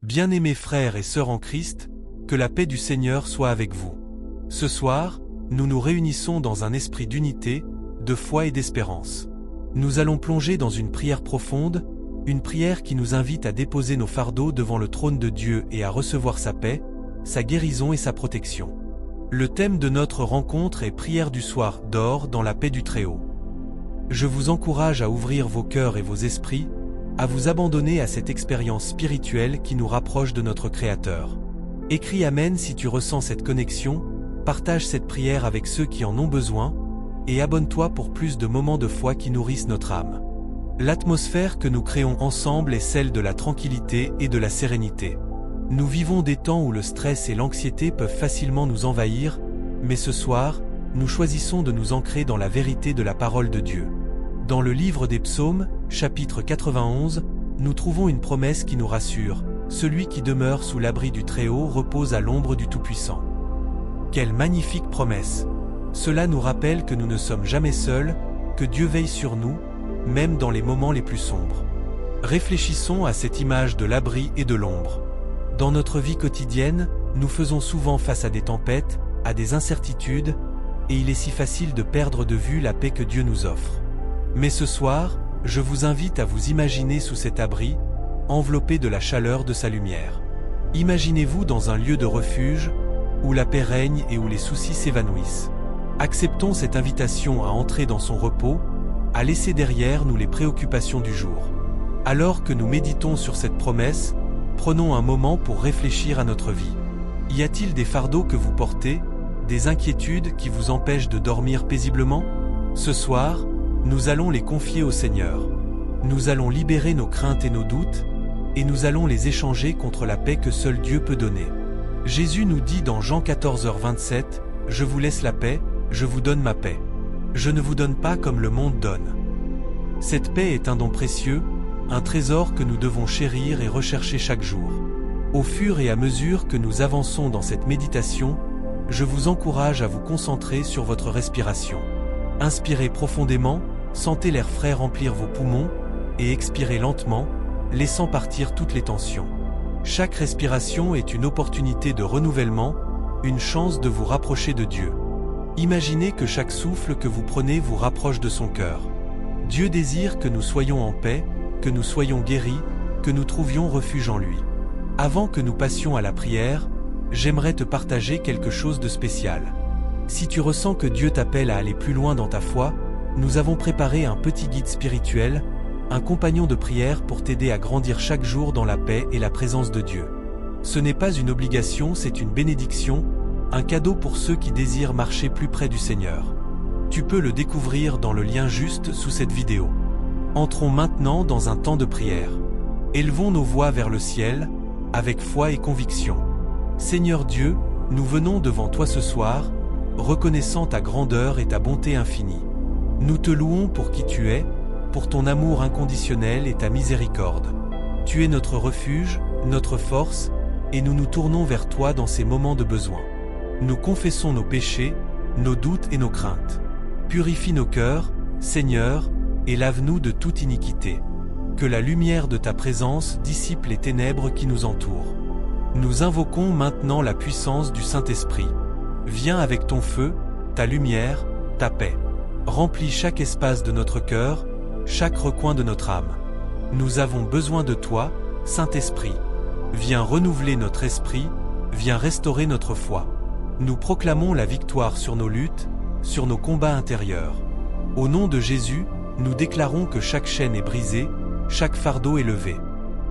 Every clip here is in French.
Bien-aimés frères et sœurs en Christ, que la paix du Seigneur soit avec vous. Ce soir, nous nous réunissons dans un esprit d'unité, de foi et d'espérance. Nous allons plonger dans une prière profonde, une prière qui nous invite à déposer nos fardeaux devant le trône de Dieu et à recevoir sa paix, sa guérison et sa protection. Le thème de notre rencontre est Prière du soir d'or dans la paix du Très-Haut. Je vous encourage à ouvrir vos cœurs et vos esprits, à vous abandonner à cette expérience spirituelle qui nous rapproche de notre Créateur. Écris Amen si tu ressens cette connexion, partage cette prière avec ceux qui en ont besoin, et abonne-toi pour plus de moments de foi qui nourrissent notre âme. L'atmosphère que nous créons ensemble est celle de la tranquillité et de la sérénité. Nous vivons des temps où le stress et l'anxiété peuvent facilement nous envahir, mais ce soir, nous choisissons de nous ancrer dans la vérité de la parole de Dieu. Dans le livre des Psaumes, chapitre 91, nous trouvons une promesse qui nous rassure. Celui qui demeure sous l'abri du Très-Haut repose à l'ombre du Tout-Puissant. Quelle magnifique promesse! Cela nous rappelle que nous ne sommes jamais seuls, que Dieu veille sur nous, même dans les moments les plus sombres. Réfléchissons à cette image de l'abri et de l'ombre. Dans notre vie quotidienne, nous faisons souvent face à des tempêtes, à des incertitudes, et il est si facile de perdre de vue la paix que Dieu nous offre. Mais ce soir, je vous invite à vous imaginer sous cet abri, enveloppé de la chaleur de sa lumière. Imaginez-vous dans un lieu de refuge, où la paix règne et où les soucis s'évanouissent. Acceptons cette invitation à entrer dans son repos, à laisser derrière nous les préoccupations du jour. Alors que nous méditons sur cette promesse, prenons un moment pour réfléchir à notre vie. Y a-t-il des fardeaux que vous portez, des inquiétudes qui vous empêchent de dormir paisiblement? Ce soir, nous allons les confier au Seigneur. Nous allons libérer nos craintes et nos doutes, et nous allons les échanger contre la paix que seul Dieu peut donner. Jésus nous dit dans Jean 14h27, « Je vous laisse la paix, je vous donne ma paix. Je ne vous donne pas comme le monde donne. » Cette paix est un don précieux, un trésor que nous devons chérir et rechercher chaque jour. Au fur et à mesure que nous avançons dans cette méditation, je vous encourage à vous concentrer sur votre respiration. Inspirez profondément, sentez l'air frais remplir vos poumons, et expirez lentement, laissant partir toutes les tensions. Chaque respiration est une opportunité de renouvellement, une chance de vous rapprocher de Dieu. Imaginez que chaque souffle que vous prenez vous rapproche de son cœur. Dieu désire que nous soyons en paix, que nous soyons guéris, que nous trouvions refuge en lui. Avant que nous passions à la prière, j'aimerais te partager quelque chose de spécial. Si tu ressens que Dieu t'appelle à aller plus loin dans ta foi, nous avons préparé un petit guide spirituel, un compagnon de prière pour t'aider à grandir chaque jour dans la paix et la présence de Dieu. Ce n'est pas une obligation, c'est une bénédiction, un cadeau pour ceux qui désirent marcher plus près du Seigneur. Tu peux le découvrir dans le lien juste sous cette vidéo. Entrons maintenant dans un temps de prière. Élevons nos voix vers le ciel, avec foi et conviction. Seigneur Dieu, nous venons devant toi ce soir, reconnaissant ta grandeur et ta bonté infinie. Nous te louons pour qui tu es, pour ton amour inconditionnel et ta miséricorde. Tu es notre refuge, notre force, et nous nous tournons vers toi dans ces moments de besoin. Nous confessons nos péchés, nos doutes et nos craintes. Purifie nos cœurs, Seigneur, et lave-nous de toute iniquité. Que la lumière de ta présence dissipe les ténèbres qui nous entourent. Nous invoquons maintenant la puissance du Saint-Esprit. Viens avec ton feu, ta lumière, ta paix. Remplis chaque espace de notre cœur, chaque recoin de notre âme. Nous avons besoin de toi, Saint-Esprit. Viens renouveler notre esprit, viens restaurer notre foi. Nous proclamons la victoire sur nos luttes, sur nos combats intérieurs. Au nom de Jésus, nous déclarons que chaque chaîne est brisée, chaque fardeau est levé.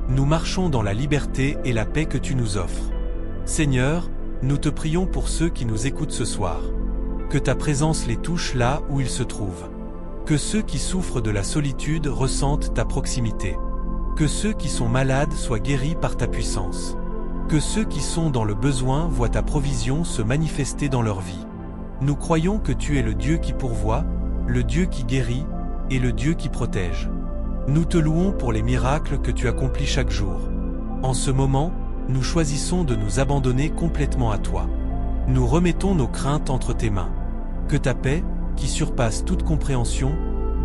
Nous marchons dans la liberté et la paix que tu nous offres. Seigneur, nous te prions pour ceux qui nous écoutent ce soir. Que ta présence les touche là où ils se trouvent. Que ceux qui souffrent de la solitude ressentent ta proximité. Que ceux qui sont malades soient guéris par ta puissance. Que ceux qui sont dans le besoin voient ta provision se manifester dans leur vie. Nous croyons que tu es le Dieu qui pourvoit, le Dieu qui guérit, et le Dieu qui protège. Nous te louons pour les miracles que tu accomplis chaque jour. En ce moment, nous choisissons de nous abandonner complètement à toi. Nous remettons nos craintes entre tes mains. Que ta paix, qui surpasse toute compréhension,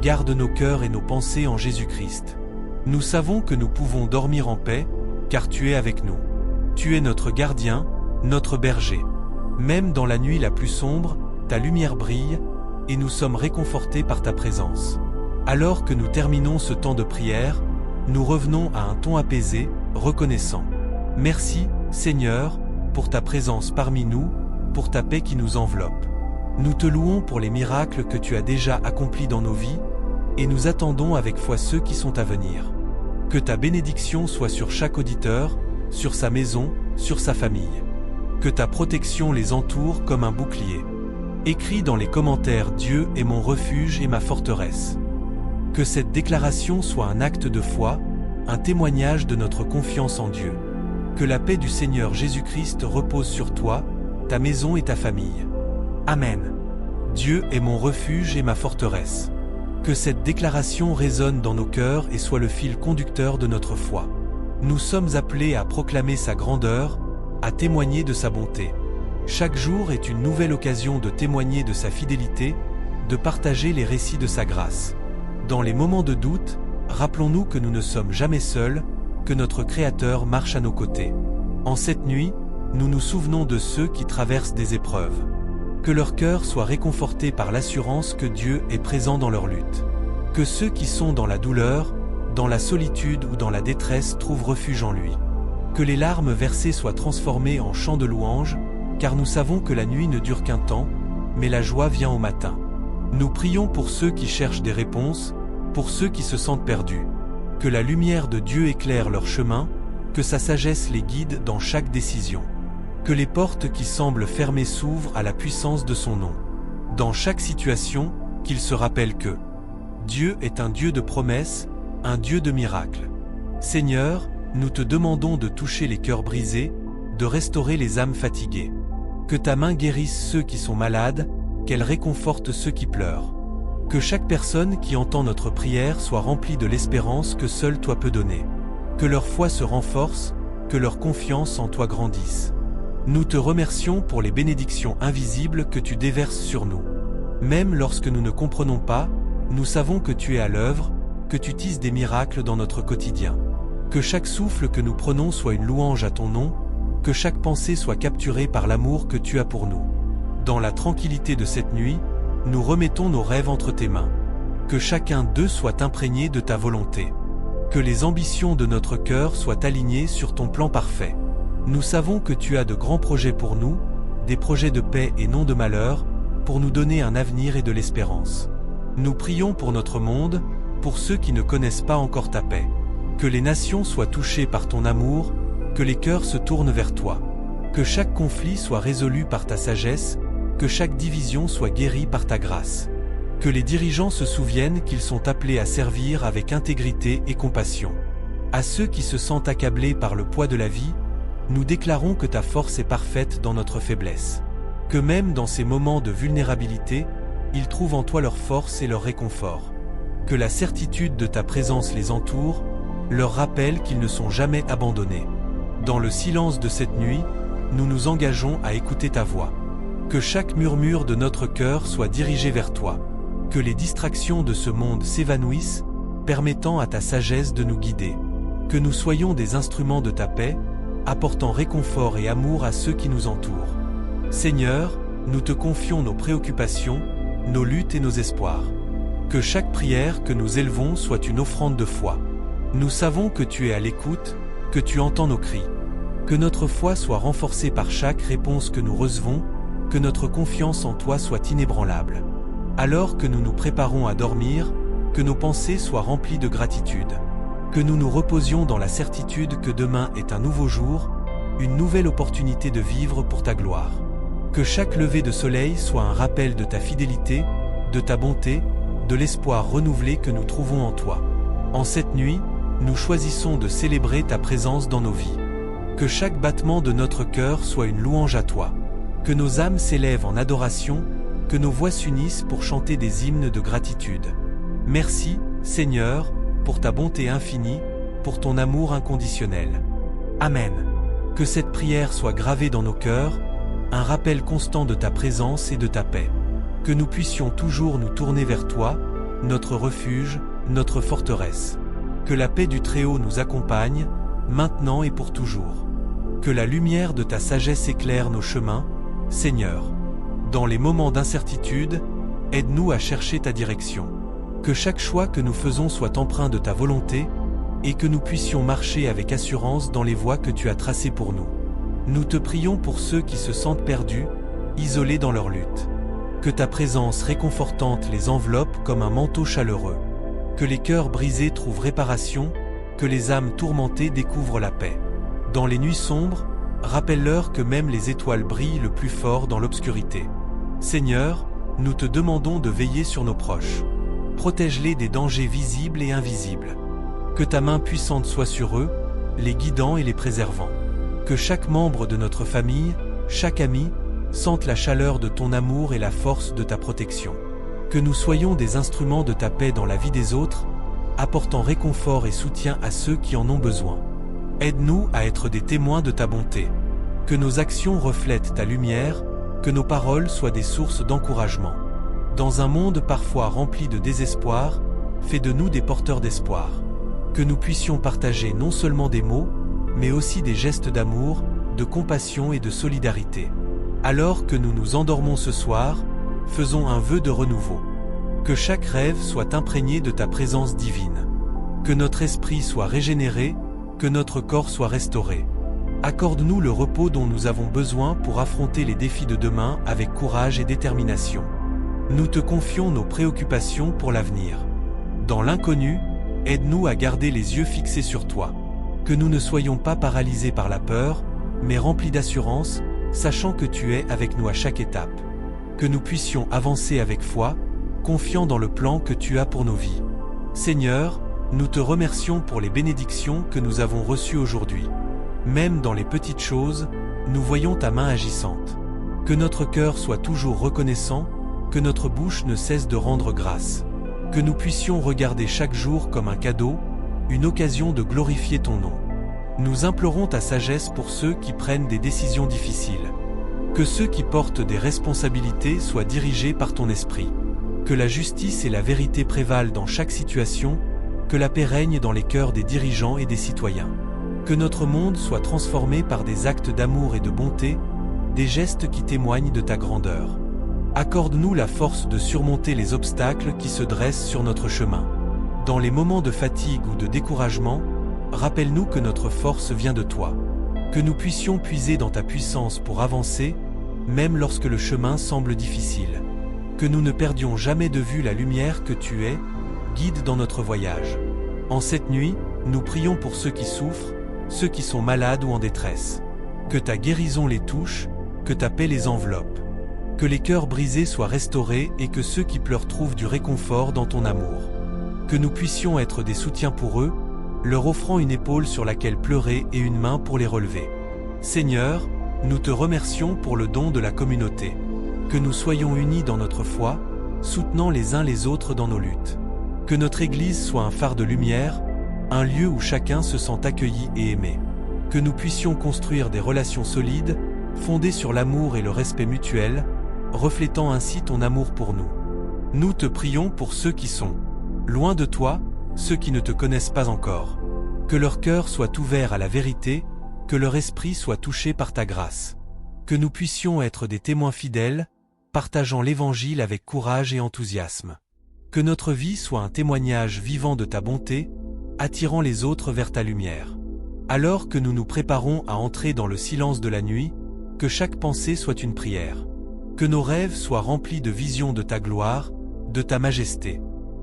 garde nos cœurs et nos pensées en Jésus-Christ. Nous savons que nous pouvons dormir en paix, car tu es avec nous. Tu es notre gardien, notre berger. Même dans la nuit la plus sombre, ta lumière brille, et nous sommes réconfortés par ta présence. Alors que nous terminons ce temps de prière, nous revenons à un ton apaisé, reconnaissant. Merci, Seigneur, pour ta présence parmi nous, pour ta paix qui nous enveloppe. Nous te louons pour les miracles que tu as déjà accomplis dans nos vies, et nous attendons avec foi ceux qui sont à venir. Que ta bénédiction soit sur chaque auditeur, sur sa maison, sur sa famille. Que ta protection les entoure comme un bouclier. Écris dans les commentaires « Dieu est mon refuge et ma forteresse ». Que cette déclaration soit un acte de foi, un témoignage de notre confiance en Dieu. Que la paix du Seigneur Jésus-Christ repose sur toi, ta maison et ta famille. Amen. Dieu est mon refuge et ma forteresse. Que cette déclaration résonne dans nos cœurs et soit le fil conducteur de notre foi. Nous sommes appelés à proclamer sa grandeur, à témoigner de sa bonté. Chaque jour est une nouvelle occasion de témoigner de sa fidélité, de partager les récits de sa grâce. Dans les moments de doute, rappelons-nous que nous ne sommes jamais seuls, que notre Créateur marche à nos côtés. En cette nuit, nous nous souvenons de ceux qui traversent des épreuves. Que leur cœur soit réconforté par l'assurance que Dieu est présent dans leur lutte. Que ceux qui sont dans la douleur, dans la solitude ou dans la détresse trouvent refuge en lui. Que les larmes versées soient transformées en chants de louange, car nous savons que la nuit ne dure qu'un temps, mais la joie vient au matin. Nous prions pour ceux qui cherchent des réponses, pour ceux qui se sentent perdus. Que la lumière de Dieu éclaire leur chemin, que sa sagesse les guide dans chaque décision. Que les portes qui semblent fermées s'ouvrent à la puissance de son nom. Dans chaque situation, qu'ils se rappellent que Dieu est un Dieu de promesses, un Dieu de miracles. Seigneur, nous te demandons de toucher les cœurs brisés, de restaurer les âmes fatiguées. Que ta main guérisse ceux qui sont malades, qu'elle réconforte ceux qui pleurent. Que chaque personne qui entend notre prière soit remplie de l'espérance que seul toi peux donner. Que leur foi se renforce, que leur confiance en toi grandisse. Nous te remercions pour les bénédictions invisibles que tu déverses sur nous. Même lorsque nous ne comprenons pas, nous savons que tu es à l'œuvre, que tu tisses des miracles dans notre quotidien. Que chaque souffle que nous prenons soit une louange à ton nom, que chaque pensée soit capturée par l'amour que tu as pour nous. Dans la tranquillité de cette nuit, nous remettons nos rêves entre tes mains. Que chacun d'eux soit imprégné de ta volonté. Que les ambitions de notre cœur soient alignées sur ton plan parfait. Nous savons que tu as de grands projets pour nous, des projets de paix et non de malheur, pour nous donner un avenir et de l'espérance. Nous prions pour notre monde, pour ceux qui ne connaissent pas encore ta paix. Que les nations soient touchées par ton amour, que les cœurs se tournent vers toi. Que chaque conflit soit résolu par ta sagesse, que chaque division soit guérie par ta grâce. Que les dirigeants se souviennent qu'ils sont appelés à servir avec intégrité et compassion. À ceux qui se sentent accablés par le poids de la vie, nous déclarons que ta force est parfaite dans notre faiblesse. Que même dans ces moments de vulnérabilité, ils trouvent en toi leur force et leur réconfort. Que la certitude de ta présence les entoure, leur rappelle qu'ils ne sont jamais abandonnés. Dans le silence de cette nuit, nous nous engageons à écouter ta voix. Que chaque murmure de notre cœur soit dirigé vers toi. Que les distractions de ce monde s'évanouissent, permettant à ta sagesse de nous guider. Que nous soyons des instruments de ta paix, apportant réconfort et amour à ceux qui nous entourent. Seigneur, nous te confions nos préoccupations, nos luttes et nos espoirs. Que chaque prière que nous élevons soit une offrande de foi. Nous savons que tu es à l'écoute, que tu entends nos cris. Que notre foi soit renforcée par chaque réponse que nous recevons, que notre confiance en toi soit inébranlable. Alors que nous nous préparons à dormir, que nos pensées soient remplies de gratitude. Que nous nous reposions dans la certitude que demain est un nouveau jour, une nouvelle opportunité de vivre pour ta gloire. Que chaque lever de soleil soit un rappel de ta fidélité, de ta bonté, de l'espoir renouvelé que nous trouvons en toi. En cette nuit, nous choisissons de célébrer ta présence dans nos vies. Que chaque battement de notre cœur soit une louange à toi. Que nos âmes s'élèvent en adoration, que nos voix s'unissent pour chanter des hymnes de gratitude. Merci, Seigneur, pour ta bonté infinie, pour ton amour inconditionnel. Amen. Que cette prière soit gravée dans nos cœurs, un rappel constant de ta présence et de ta paix. Que nous puissions toujours nous tourner vers toi, notre refuge, notre forteresse. Que la paix du Très-Haut nous accompagne, maintenant et pour toujours. Que la lumière de ta sagesse éclaire nos chemins, Seigneur. Dans les moments d'incertitude, aide-nous à chercher ta direction. Que chaque choix que nous faisons soit empreint de ta volonté, et que nous puissions marcher avec assurance dans les voies que tu as tracées pour nous. Nous te prions pour ceux qui se sentent perdus, isolés dans leur lutte. Que ta présence réconfortante les enveloppe comme un manteau chaleureux. Que les cœurs brisés trouvent réparation, que les âmes tourmentées découvrent la paix. Dans les nuits sombres, rappelle-leur que même les étoiles brillent le plus fort dans l'obscurité. Seigneur, nous te demandons de veiller sur nos proches. Protège-les des dangers visibles et invisibles. Que ta main puissante soit sur eux, les guidant et les préservant. Que chaque membre de notre famille, chaque ami, sente la chaleur de ton amour et la force de ta protection. Que nous soyons des instruments de ta paix dans la vie des autres, apportant réconfort et soutien à ceux qui en ont besoin. Aide-nous à être des témoins de ta bonté. Que nos actions reflètent ta lumière, que nos paroles soient des sources d'encouragement. Dans un monde parfois rempli de désespoir, fais de nous des porteurs d'espoir. Que nous puissions partager non seulement des mots, mais aussi des gestes d'amour, de compassion et de solidarité. Alors que nous nous endormons ce soir, faisons un vœu de renouveau. Que chaque rêve soit imprégné de ta présence divine. Que notre esprit soit régénéré, que notre corps soit restauré. Accorde-nous le repos dont nous avons besoin pour affronter les défis de demain avec courage et détermination. Nous te confions nos préoccupations pour l'avenir. Dans l'inconnu, aide-nous à garder les yeux fixés sur toi. Que nous ne soyons pas paralysés par la peur, mais remplis d'assurance, sachant que tu es avec nous à chaque étape. Que nous puissions avancer avec foi, confiant dans le plan que tu as pour nos vies. Seigneur, nous te remercions pour les bénédictions que nous avons reçues aujourd'hui. Même dans les petites choses, nous voyons ta main agissante. Que notre cœur soit toujours reconnaissant, que notre bouche ne cesse de rendre grâce. Que nous puissions regarder chaque jour comme un cadeau, une occasion de glorifier ton nom. Nous implorons ta sagesse pour ceux qui prennent des décisions difficiles. Que ceux qui portent des responsabilités soient dirigés par ton esprit. Que la justice et la vérité prévalent dans chaque situation, que la paix règne dans les cœurs des dirigeants et des citoyens. Que notre monde soit transformé par des actes d'amour et de bonté, des gestes qui témoignent de ta grandeur. Accorde-nous la force de surmonter les obstacles qui se dressent sur notre chemin. Dans les moments de fatigue ou de découragement, rappelle-nous que notre force vient de toi. Que nous puissions puiser dans ta puissance pour avancer, même lorsque le chemin semble difficile. Que nous ne perdions jamais de vue la lumière que tu es, guide dans notre voyage. En cette nuit, nous prions pour ceux qui souffrent, ceux qui sont malades ou en détresse. Que ta guérison les touche, que ta paix les enveloppe. Que les cœurs brisés soient restaurés et que ceux qui pleurent trouvent du réconfort dans ton amour. Que nous puissions être des soutiens pour eux, leur offrant une épaule sur laquelle pleurer et une main pour les relever. Seigneur, nous te remercions pour le don de la communauté. Que nous soyons unis dans notre foi, soutenant les uns les autres dans nos luttes. Que notre Église soit un phare de lumière, un lieu où chacun se sent accueilli et aimé. Que nous puissions construire des relations solides, fondées sur l'amour et le respect mutuel, reflétant ainsi ton amour pour nous. Nous te prions pour ceux qui sont loin de toi, ceux qui ne te connaissent pas encore. Que leur cœur soit ouvert à la vérité, que leur esprit soit touché par ta grâce. Que nous puissions être des témoins fidèles, partageant l'Évangile avec courage et enthousiasme. Que notre vie soit un témoignage vivant de ta bonté, attirant les autres vers ta lumière. Alors que nous nous préparons à entrer dans le silence de la nuit, que chaque pensée soit une prière. Que nos rêves soient remplis de visions de ta gloire, de ta majesté.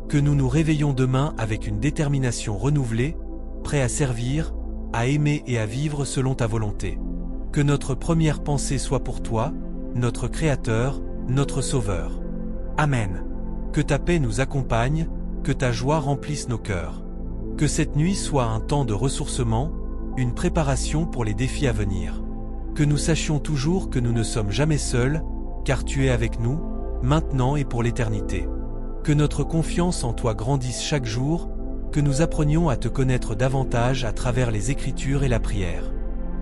Que nous nous réveillons demain avec une détermination renouvelée, prêts à servir, à aimer et à vivre selon ta volonté. Que notre première pensée soit pour toi, notre Créateur, notre Sauveur. Amen. Que ta paix nous accompagne, que ta joie remplisse nos cœurs. Que cette nuit soit un temps de ressourcement, une préparation pour les défis à venir. Que nous sachions toujours que nous ne sommes jamais seuls, car tu es avec nous, maintenant et pour l'éternité. Que notre confiance en toi grandisse chaque jour, que nous apprenions à te connaître davantage à travers les Écritures et la prière.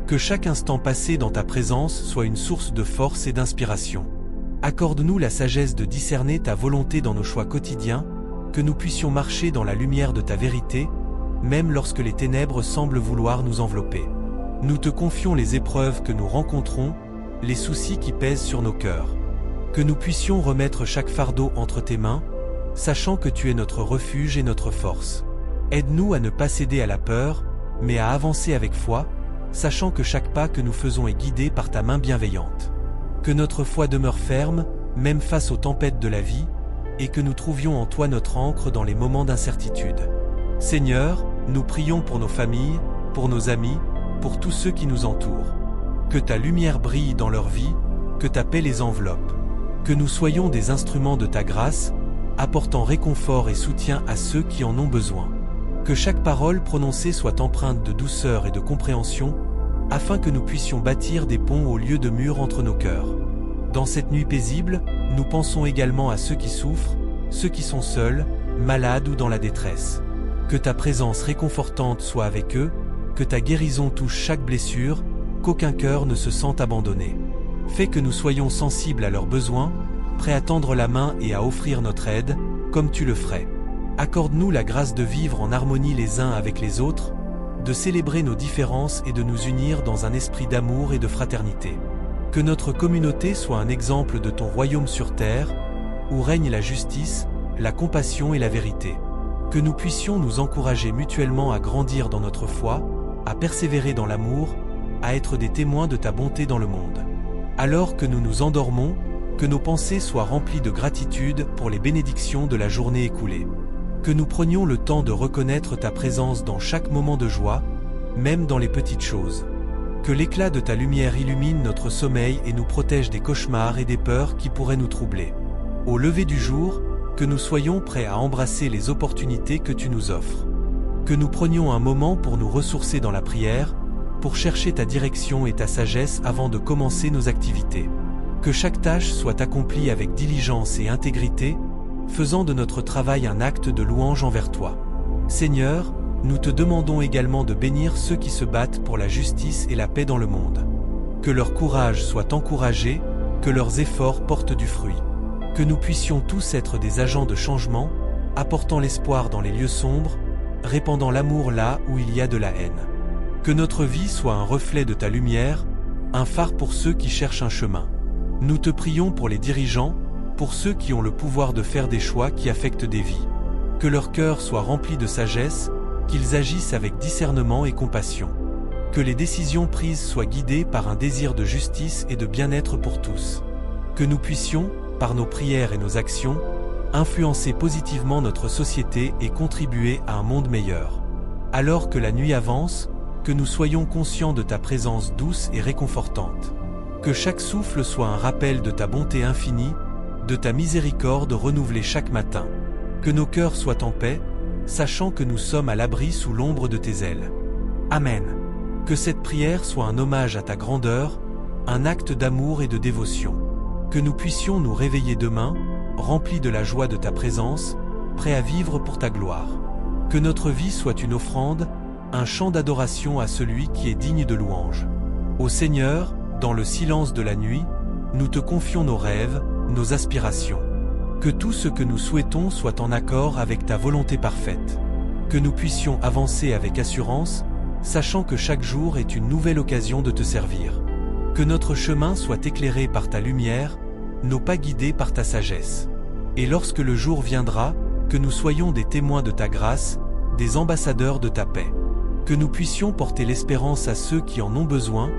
Que chaque instant passé dans ta présence soit une source de force et d'inspiration. Accorde-nous la sagesse de discerner ta volonté dans nos choix quotidiens, que nous puissions marcher dans la lumière de ta vérité, même lorsque les ténèbres semblent vouloir nous envelopper. Nous te confions les épreuves que nous rencontrons, les soucis qui pèsent sur nos cœurs. Que nous puissions remettre chaque fardeau entre tes mains, sachant que tu es notre refuge et notre force. Aide-nous à ne pas céder à la peur, mais à avancer avec foi, sachant que chaque pas que nous faisons est guidé par ta main bienveillante. Que notre foi demeure ferme, même face aux tempêtes de la vie, et que nous trouvions en toi notre ancre dans les moments d'incertitude. Seigneur, nous prions pour nos familles, pour nos amis, pour tous ceux qui nous entourent. Que ta lumière brille dans leur vie, que ta paix les enveloppe. Que nous soyons des instruments de ta grâce, apportant réconfort et soutien à ceux qui en ont besoin. Que chaque parole prononcée soit empreinte de douceur et de compréhension, afin que nous puissions bâtir des ponts au lieu de murs entre nos cœurs. Dans cette nuit paisible, nous pensons également à ceux qui souffrent, ceux qui sont seuls, malades ou dans la détresse. Que ta présence réconfortante soit avec eux, que ta guérison touche chaque blessure, qu'aucun cœur ne se sente abandonné. Fais que nous soyons sensibles à leurs besoins, prêts à tendre la main et à offrir notre aide, comme tu le ferais. Accorde-nous la grâce de vivre en harmonie les uns avec les autres, de célébrer nos différences et de nous unir dans un esprit d'amour et de fraternité. Que notre communauté soit un exemple de ton royaume sur terre, où règne la justice, la compassion et la vérité. Que nous puissions nous encourager mutuellement à grandir dans notre foi, à persévérer dans l'amour, à être des témoins de ta bonté dans le monde. Alors que nous nous endormons, que nos pensées soient remplies de gratitude pour les bénédictions de la journée écoulée. Que nous prenions le temps de reconnaître ta présence dans chaque moment de joie, même dans les petites choses. Que l'éclat de ta lumière illumine notre sommeil et nous protège des cauchemars et des peurs qui pourraient nous troubler. Au lever du jour, que nous soyons prêts à embrasser les opportunités que tu nous offres. Que nous prenions un moment pour nous ressourcer dans la prière, pour chercher ta direction et ta sagesse avant de commencer nos activités. Que chaque tâche soit accomplie avec diligence et intégrité, faisant de notre travail un acte de louange envers toi. Seigneur, nous te demandons également de bénir ceux qui se battent pour la justice et la paix dans le monde. Que leur courage soit encouragé, que leurs efforts portent du fruit. Que nous puissions tous être des agents de changement, apportant l'espoir dans les lieux sombres, répandant l'amour là où il y a de la haine. Que notre vie soit un reflet de ta lumière, un phare pour ceux qui cherchent un chemin. Nous te prions pour les dirigeants, pour ceux qui ont le pouvoir de faire des choix qui affectent des vies. Que leur cœur soit rempli de sagesse, qu'ils agissent avec discernement et compassion. Que les décisions prises soient guidées par un désir de justice et de bien-être pour tous. Que nous puissions, par nos prières et nos actions, influencer positivement notre société et contribuer à un monde meilleur. Alors que la nuit avance, que nous soyons conscients de ta présence douce et réconfortante. Que chaque souffle soit un rappel de ta bonté infinie, de ta miséricorde renouvelée chaque matin. Que nos cœurs soient en paix, sachant que nous sommes à l'abri sous l'ombre de tes ailes. Amen. Que cette prière soit un hommage à ta grandeur, un acte d'amour et de dévotion. Que nous puissions nous réveiller demain, remplis de la joie de ta présence, prêts à vivre pour ta gloire. Que notre vie soit une offrande, un chant d'adoration à celui qui est digne de louange. Ô Seigneur, dans le silence de la nuit, nous te confions nos rêves, nos aspirations. Que tout ce que nous souhaitons soit en accord avec ta volonté parfaite. Que nous puissions avancer avec assurance, sachant que chaque jour est une nouvelle occasion de te servir. Que notre chemin soit éclairé par ta lumière, nos pas guidés par ta sagesse. Et lorsque le jour viendra, que nous soyons des témoins de ta grâce, des ambassadeurs de ta paix. Que nous puissions porter l'espérance à ceux qui en ont besoin,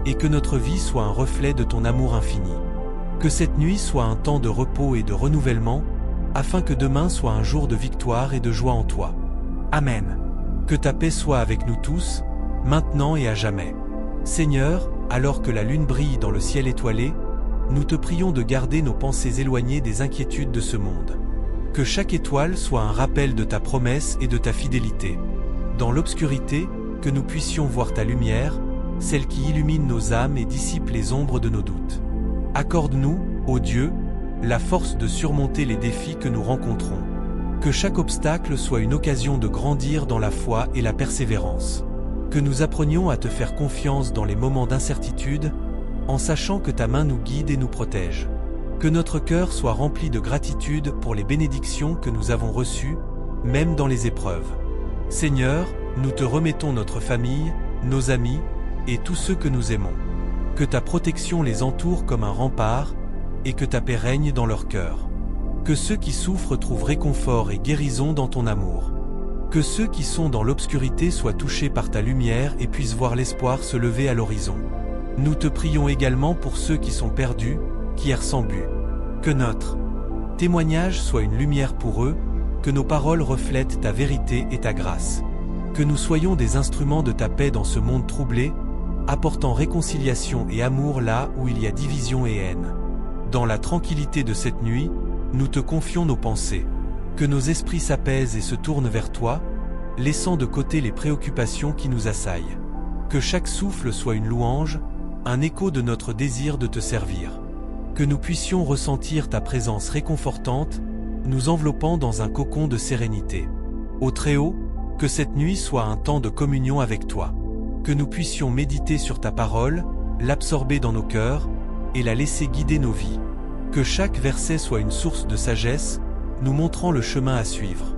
et que notre vie soit un reflet de ton amour infini. Que cette nuit soit un temps de repos et de renouvellement, afin que demain soit un jour de victoire et de joie en toi. Amen. Que ta paix soit avec nous tous, maintenant et à jamais. Seigneur, alors que la lune brille dans le ciel étoilé, nous te prions de garder nos pensées éloignées des inquiétudes de ce monde. Que chaque étoile soit un rappel de ta promesse et de ta fidélité. Dans l'obscurité, que nous puissions voir ta lumière, celle qui illumine nos âmes et dissipe les ombres de nos doutes. Accorde-nous, ô Dieu, la force de surmonter les défis que nous rencontrons. Que chaque obstacle soit une occasion de grandir dans la foi et la persévérance. Que nous apprenions à te faire confiance dans les moments d'incertitude, en sachant que ta main nous guide et nous protège. Que notre cœur soit rempli de gratitude pour les bénédictions que nous avons reçues, même dans les épreuves. Seigneur, nous te remettons notre famille, nos amis, et tous ceux que nous aimons. Que ta protection les entoure comme un rempart, et que ta paix règne dans leur cœur. Que ceux qui souffrent trouvent réconfort et guérison dans ton amour. Que ceux qui sont dans l'obscurité soient touchés par ta lumière et puissent voir l'espoir se lever à l'horizon. Nous te prions également pour ceux qui sont perdus, qui errent sans but. Que notre témoignage soit une lumière pour eux, que nos paroles reflètent ta vérité et ta grâce. Que nous soyons des instruments de ta paix dans ce monde troublé, apportant réconciliation et amour là où il y a division et haine. Dans la tranquillité de cette nuit, nous te confions nos pensées. Que nos esprits s'apaisent et se tournent vers toi, laissant de côté les préoccupations qui nous assaillent. Que chaque souffle soit une louange, un écho de notre désir de te servir. Que nous puissions ressentir ta présence réconfortante, nous enveloppant dans un cocon de sérénité. Ô Très-Haut, que cette nuit soit un temps de communion avec toi. Que nous puissions méditer sur ta parole, l'absorber dans nos cœurs, et la laisser guider nos vies. Que chaque verset soit une source de sagesse, nous montrant le chemin à suivre.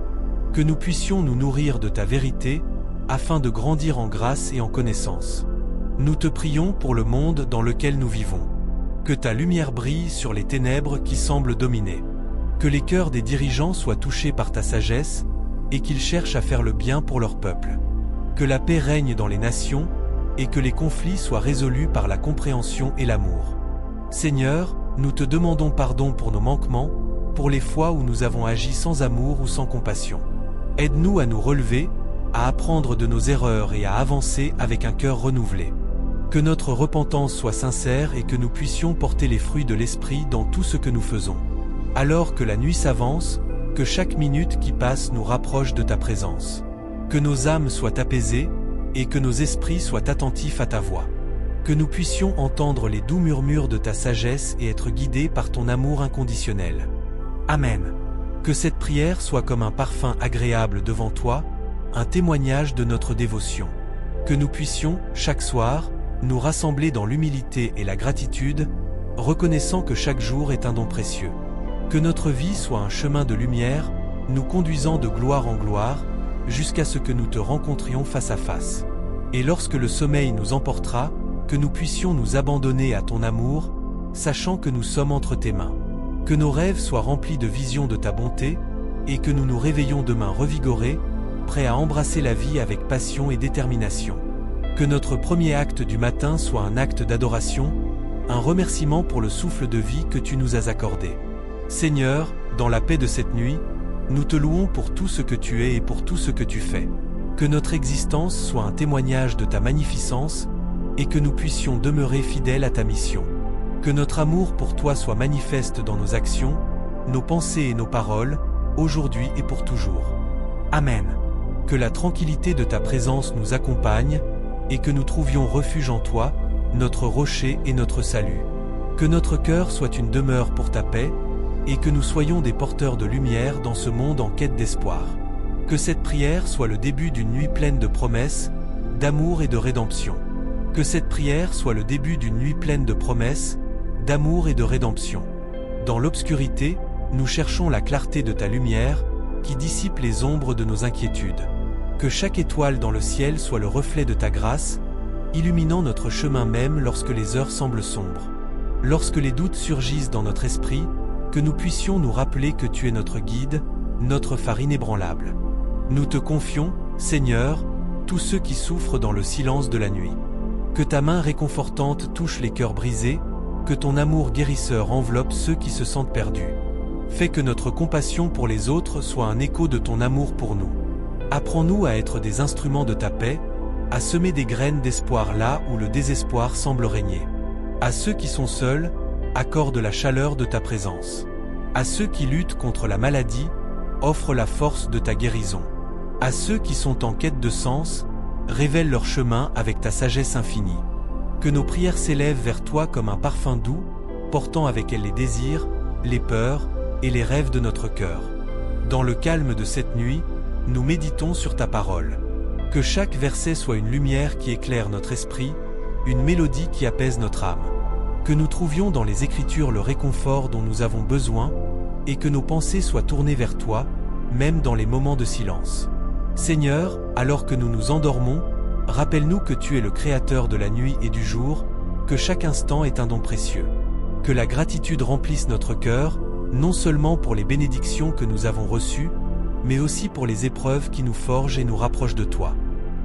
Que nous puissions nous nourrir de ta vérité, afin de grandir en grâce et en connaissance. Nous te prions pour le monde dans lequel nous vivons. Que ta lumière brille sur les ténèbres qui semblent dominer. Que les cœurs des dirigeants soient touchés par ta sagesse, et qu'ils cherchent à faire le bien pour leur peuple. Que la paix règne dans les nations, et que les conflits soient résolus par la compréhension et l'amour. Seigneur, nous te demandons pardon pour nos manquements, pour les fois où nous avons agi sans amour ou sans compassion. Aide-nous à nous relever, à apprendre de nos erreurs et à avancer avec un cœur renouvelé. Que notre repentance soit sincère et que nous puissions porter les fruits de l'Esprit dans tout ce que nous faisons. Alors que la nuit s'avance, que chaque minute qui passe nous rapproche de ta présence. Que nos âmes soient apaisées, et que nos esprits soient attentifs à ta voix. Que nous puissions entendre les doux murmures de ta sagesse et être guidés par ton amour inconditionnel. Amen. Que cette prière soit comme un parfum agréable devant toi, un témoignage de notre dévotion. Que nous puissions, chaque soir, nous rassembler dans l'humilité et la gratitude, reconnaissant que chaque jour est un don précieux. Que notre vie soit un chemin de lumière, nous conduisant de gloire en gloire, jusqu'à ce que nous te rencontrions face à face. Et lorsque le sommeil nous emportera, que nous puissions nous abandonner à ton amour, sachant que nous sommes entre tes mains. Que nos rêves soient remplis de visions de ta bonté, et que nous nous réveillons demain revigorés, prêts à embrasser la vie avec passion et détermination. Que notre premier acte du matin soit un acte d'adoration, un remerciement pour le souffle de vie que tu nous as accordé. Seigneur, dans la paix de cette nuit, nous te louons pour tout ce que tu es et pour tout ce que tu fais. Que notre existence soit un témoignage de ta magnificence, et que nous puissions demeurer fidèles à ta mission. Que notre amour pour toi soit manifeste dans nos actions, nos pensées et nos paroles, aujourd'hui et pour toujours. Amen. Que la tranquillité de ta présence nous accompagne, et que nous trouvions refuge en toi, notre rocher et notre salut. Que notre cœur soit une demeure pour ta paix, et que nous soyons des porteurs de lumière dans ce monde en quête d'espoir. Que cette prière soit le début d'une nuit pleine de promesses, d'amour et de rédemption. Que cette prière soit le début d'une nuit pleine de promesses, d'amour et de rédemption. Dans l'obscurité, nous cherchons la clarté de ta lumière, qui dissipe les ombres de nos inquiétudes. Que chaque étoile dans le ciel soit le reflet de ta grâce, illuminant notre chemin même lorsque les heures semblent sombres. Lorsque les doutes surgissent dans notre esprit, que nous puissions nous rappeler que tu es notre guide, notre phare inébranlable. Nous te confions, Seigneur, tous ceux qui souffrent dans le silence de la nuit. Que ta main réconfortante touche les cœurs brisés, que ton amour guérisseur enveloppe ceux qui se sentent perdus. Fais que notre compassion pour les autres soit un écho de ton amour pour nous. Apprends-nous à être des instruments de ta paix, à semer des graines d'espoir là où le désespoir semble régner. À ceux qui sont seuls, accorde la chaleur de ta présence. À ceux qui luttent contre la maladie, offre la force de ta guérison. À ceux qui sont en quête de sens, révèle leur chemin avec ta sagesse infinie. Que nos prières s'élèvent vers toi comme un parfum doux, portant avec elles les désirs, les peurs et les rêves de notre cœur. Dans le calme de cette nuit, nous méditons sur ta parole. Que chaque verset soit une lumière qui éclaire notre esprit, une mélodie qui apaise notre âme. Que nous trouvions dans les Écritures le réconfort dont nous avons besoin, et que nos pensées soient tournées vers toi, même dans les moments de silence. Seigneur, alors que nous nous endormons, rappelle-nous que tu es le Créateur de la nuit et du jour, que chaque instant est un don précieux. Que la gratitude remplisse notre cœur, non seulement pour les bénédictions que nous avons reçues, mais aussi pour les épreuves qui nous forgent et nous rapprochent de toi.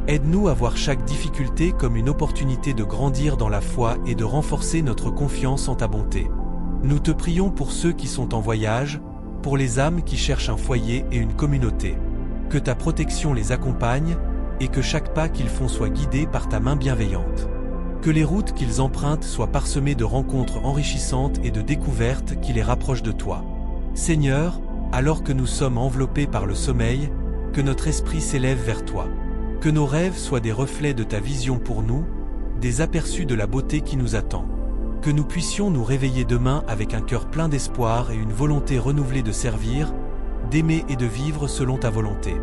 Aide-nous à voir chaque difficulté comme une opportunité de grandir dans la foi et de renforcer notre confiance en ta bonté. Nous te prions pour ceux qui sont en voyage, pour les âmes qui cherchent un foyer et une communauté. Que ta protection les accompagne, et que chaque pas qu'ils font soit guidé par ta main bienveillante. Que les routes qu'ils empruntent soient parsemées de rencontres enrichissantes et de découvertes qui les rapprochent de toi. Seigneur, alors que nous sommes enveloppés par le sommeil, que notre esprit s'élève vers toi. Que nos rêves soient des reflets de ta vision pour nous, des aperçus de la beauté qui nous attend. Que nous puissions nous réveiller demain avec un cœur plein d'espoir et une volonté renouvelée de servir, d'aimer et de vivre selon ta volonté.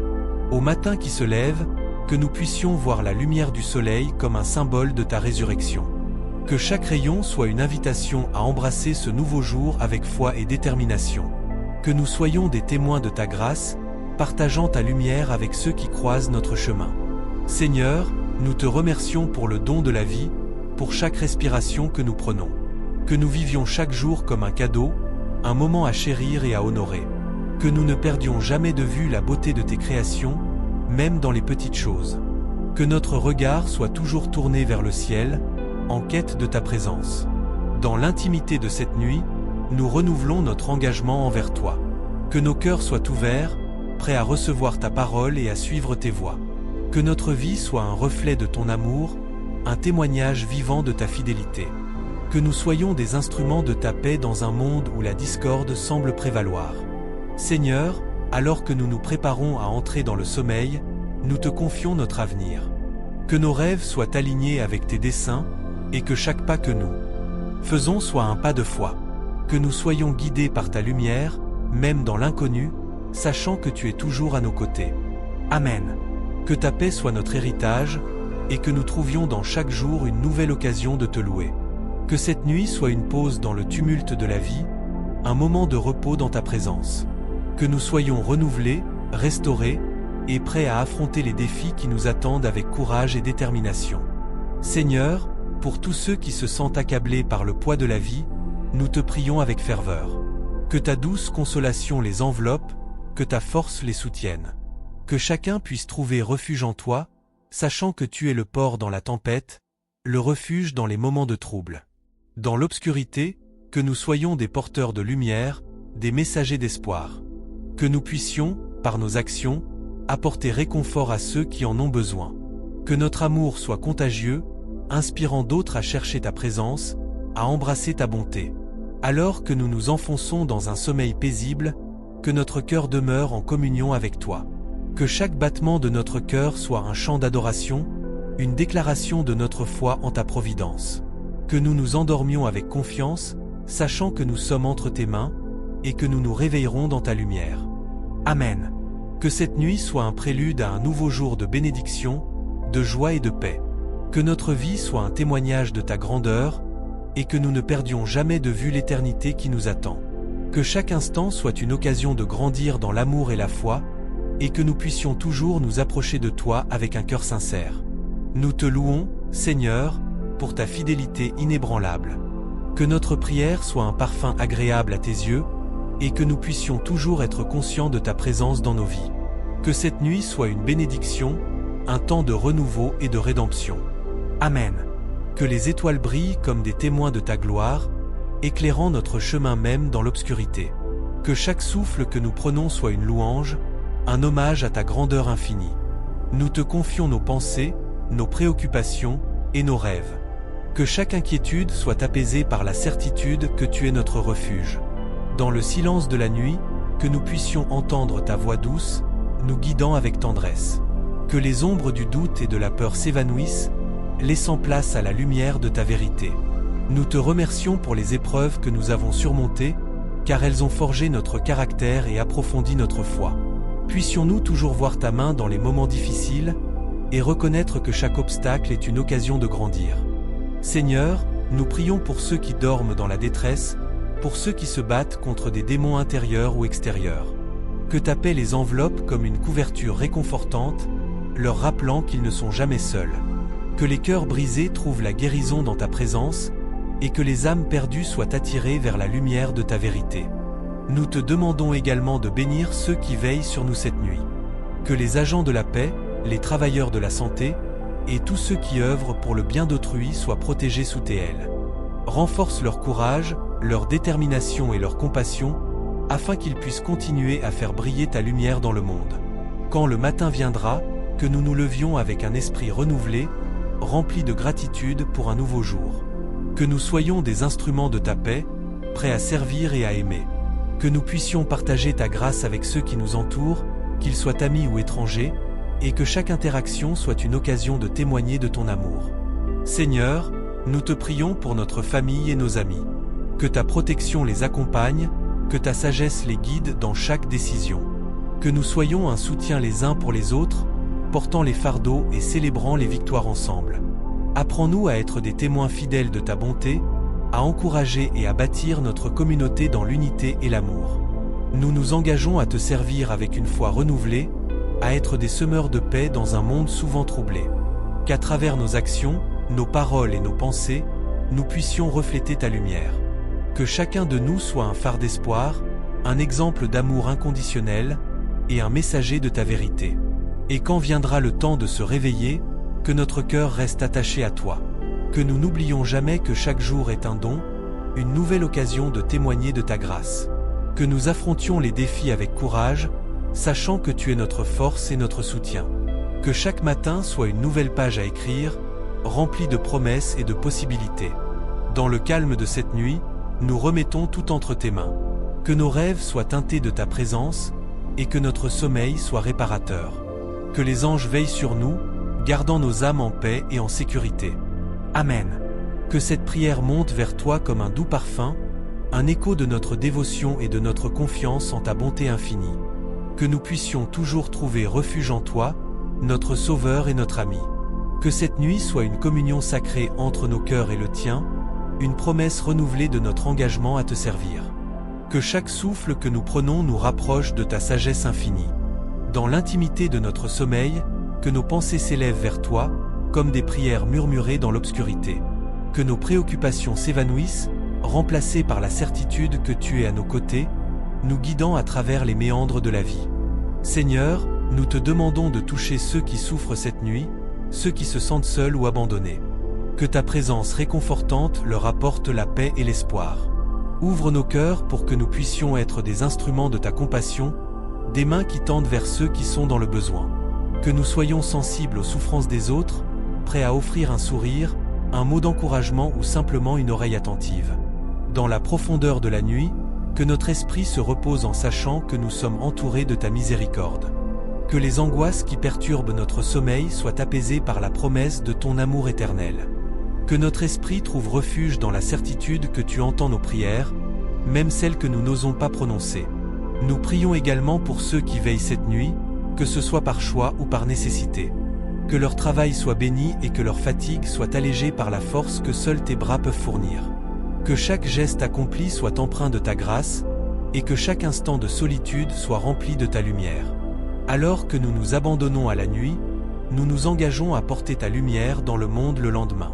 Au matin qui se lève, que nous puissions voir la lumière du soleil comme un symbole de ta résurrection. Que chaque rayon soit une invitation à embrasser ce nouveau jour avec foi et détermination. Que nous soyons des témoins de ta grâce, partageant ta lumière avec ceux qui croisent notre chemin. Seigneur, nous te remercions pour le don de la vie, pour chaque respiration que nous prenons. Que nous vivions chaque jour comme un cadeau, un moment à chérir et à honorer. Que nous ne perdions jamais de vue la beauté de tes créations, même dans les petites choses. Que notre regard soit toujours tourné vers le ciel, en quête de ta présence. Dans l'intimité de cette nuit, nous renouvelons notre engagement envers toi. Que nos cœurs soient ouverts, prêts à recevoir ta parole et à suivre tes voies. Que notre vie soit un reflet de ton amour, un témoignage vivant de ta fidélité. Que nous soyons des instruments de ta paix dans un monde où la discorde semble prévaloir. Seigneur, alors que nous nous préparons à entrer dans le sommeil, nous te confions notre avenir. Que nos rêves soient alignés avec tes desseins, et que chaque pas que nous faisons soit un pas de foi. Que nous soyons guidés par ta lumière, même dans l'inconnu, sachant que tu es toujours à nos côtés. Amen. Que ta paix soit notre héritage, et que nous trouvions dans chaque jour une nouvelle occasion de te louer. Que cette nuit soit une pause dans le tumulte de la vie, un moment de repos dans ta présence. Que nous soyons renouvelés, restaurés, et prêts à affronter les défis qui nous attendent avec courage et détermination. Seigneur, pour tous ceux qui se sentent accablés par le poids de la vie, nous te prions avec ferveur. Que ta douce consolation les enveloppe, que ta force les soutienne. Que chacun puisse trouver refuge en toi, sachant que tu es le port dans la tempête, le refuge dans les moments de trouble. Dans l'obscurité, que nous soyons des porteurs de lumière, des messagers d'espoir. Que nous puissions, par nos actions, apporter réconfort à ceux qui en ont besoin. Que notre amour soit contagieux, inspirant d'autres à chercher ta présence, à embrasser ta bonté. Alors que nous nous enfonçons dans un sommeil paisible, que notre cœur demeure en communion avec toi. Que chaque battement de notre cœur soit un chant d'adoration, une déclaration de notre foi en ta providence. Que nous nous endormions avec confiance, sachant que nous sommes entre tes mains, et que nous nous réveillerons dans ta lumière. Amen. Que cette nuit soit un prélude à un nouveau jour de bénédiction, de joie et de paix. Que notre vie soit un témoignage de ta grandeur, et que nous ne perdions jamais de vue l'éternité qui nous attend. Que chaque instant soit une occasion de grandir dans l'amour et la foi, et que nous puissions toujours nous approcher de toi avec un cœur sincère. Nous te louons, Seigneur, pour ta fidélité inébranlable. Que notre prière soit un parfum agréable à tes yeux, et que nous puissions toujours être conscients de ta présence dans nos vies. Que cette nuit soit une bénédiction, un temps de renouveau et de rédemption. Amen. Que les étoiles brillent comme des témoins de ta gloire, éclairant notre chemin même dans l'obscurité. Que chaque souffle que nous prenons soit une louange, un hommage à ta grandeur infinie. Nous te confions nos pensées, nos préoccupations et nos rêves. Que chaque inquiétude soit apaisée par la certitude que tu es notre refuge. Dans le silence de la nuit, que nous puissions entendre ta voix douce, nous guidant avec tendresse. Que les ombres du doute et de la peur s'évanouissent, laissant place à la lumière de ta vérité. Nous te remercions pour les épreuves que nous avons surmontées, car elles ont forgé notre caractère et approfondi notre foi. Puissions-nous toujours voir ta main dans les moments difficiles, et reconnaître que chaque obstacle est une occasion de grandir. Seigneur, nous prions pour ceux qui dorment dans la détresse, pour ceux qui se battent contre des démons intérieurs ou extérieurs. Que ta paix les enveloppe comme une couverture réconfortante, leur rappelant qu'ils ne sont jamais seuls. Que les cœurs brisés trouvent la guérison dans ta présence, et que les âmes perdues soient attirées vers la lumière de ta vérité. Nous te demandons également de bénir ceux qui veillent sur nous cette nuit. Que les agents de la paix, les travailleurs de la santé, et tous ceux qui œuvrent pour le bien d'autrui soient protégés sous tes ailes. Renforce leur courage, leur détermination et leur compassion, afin qu'ils puissent continuer à faire briller ta lumière dans le monde. Quand le matin viendra, que nous nous levions avec un esprit renouvelé, rempli de gratitude pour un nouveau jour. Que nous soyons des instruments de ta paix, prêts à servir et à aimer. Que nous puissions partager ta grâce avec ceux qui nous entourent, qu'ils soient amis ou étrangers, et que chaque interaction soit une occasion de témoigner de ton amour. Seigneur, nous te prions pour notre famille et nos amis. Que ta protection les accompagne, que ta sagesse les guide dans chaque décision. Que nous soyons un soutien les uns pour les autres, portant les fardeaux et célébrant les victoires ensemble. Apprends-nous à être des témoins fidèles de ta bonté, à encourager et à bâtir notre communauté dans l'unité et l'amour. Nous nous engageons à te servir avec une foi renouvelée, à être des semeurs de paix dans un monde souvent troublé. Qu'à travers nos actions, nos paroles et nos pensées, nous puissions refléter ta lumière. Que chacun de nous soit un phare d'espoir, un exemple d'amour inconditionnel et un messager de ta vérité. Et quand viendra le temps de se réveiller, que notre cœur reste attaché à toi. Que nous n'oublions jamais que chaque jour est un don, une nouvelle occasion de témoigner de ta grâce. Que nous affrontions les défis avec courage, sachant que tu es notre force et notre soutien. Que chaque matin soit une nouvelle page à écrire, remplie de promesses et de possibilités. Dans le calme de cette nuit, nous remettons tout entre tes mains. Que nos rêves soient teintés de ta présence, et que notre sommeil soit réparateur. Que les anges veillent sur nous, gardant nos âmes en paix et en sécurité. Amen. Que cette prière monte vers toi comme un doux parfum, un écho de notre dévotion et de notre confiance en ta bonté infinie. Que nous puissions toujours trouver refuge en toi, notre Sauveur et notre ami. Que cette nuit soit une communion sacrée entre nos cœurs et le tien, une promesse renouvelée de notre engagement à te servir. Que chaque souffle que nous prenons nous rapproche de ta sagesse infinie. Dans l'intimité de notre sommeil, que nos pensées s'élèvent vers toi, comme des prières murmurées dans l'obscurité. Que nos préoccupations s'évanouissent, remplacées par la certitude que tu es à nos côtés, nous guidant à travers les méandres de la vie. Seigneur, nous te demandons de toucher ceux qui souffrent cette nuit, ceux qui se sentent seuls ou abandonnés. Que ta présence réconfortante leur apporte la paix et l'espoir. Ouvre nos cœurs pour que nous puissions être des instruments de ta compassion, des mains qui tendent vers ceux qui sont dans le besoin. Que nous soyons sensibles aux souffrances des autres, prêts à offrir un sourire, un mot d'encouragement ou simplement une oreille attentive. Dans la profondeur de la nuit, que notre esprit se repose en sachant que nous sommes entourés de ta miséricorde. Que les angoisses qui perturbent notre sommeil soient apaisées par la promesse de ton amour éternel. Que notre esprit trouve refuge dans la certitude que tu entends nos prières, même celles que nous n'osons pas prononcer. Nous prions également pour ceux qui veillent cette nuit, que ce soit par choix ou par nécessité. Que leur travail soit béni et que leur fatigue soit allégée par la force que seuls tes bras peuvent fournir. Que chaque geste accompli soit empreint de ta grâce, et que chaque instant de solitude soit rempli de ta lumière. Alors que nous nous abandonnons à la nuit, nous nous engageons à porter ta lumière dans le monde le lendemain.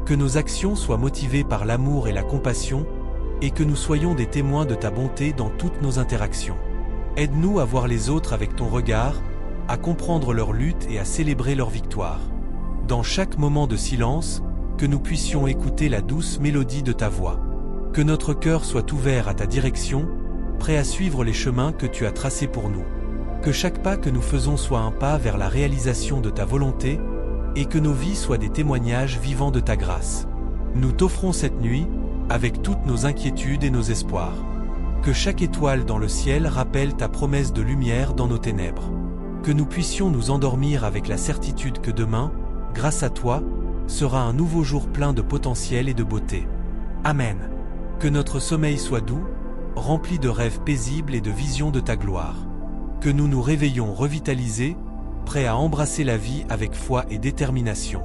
Que nos actions soient motivées par l'amour et la compassion, et que nous soyons des témoins de ta bonté dans toutes nos interactions. Aide-nous à voir les autres avec ton regard, à comprendre leur lutte et à célébrer leur victoire. Dans chaque moment de silence, que nous puissions écouter la douce mélodie de ta voix. Que notre cœur soit ouvert à ta direction, prêt à suivre les chemins que tu as tracés pour nous. Que chaque pas que nous faisons soit un pas vers la réalisation de ta volonté, et que nos vies soient des témoignages vivants de ta grâce. Nous t'offrons cette nuit, avec toutes nos inquiétudes et nos espoirs. Que chaque étoile dans le ciel rappelle ta promesse de lumière dans nos ténèbres. Que nous puissions nous endormir avec la certitude que demain, grâce à toi, sera un nouveau jour plein de potentiel et de beauté. Amen. Que notre sommeil soit doux, rempli de rêves paisibles et de visions de ta gloire. Que nous nous réveillons revitalisés, prêts à embrasser la vie avec foi et détermination.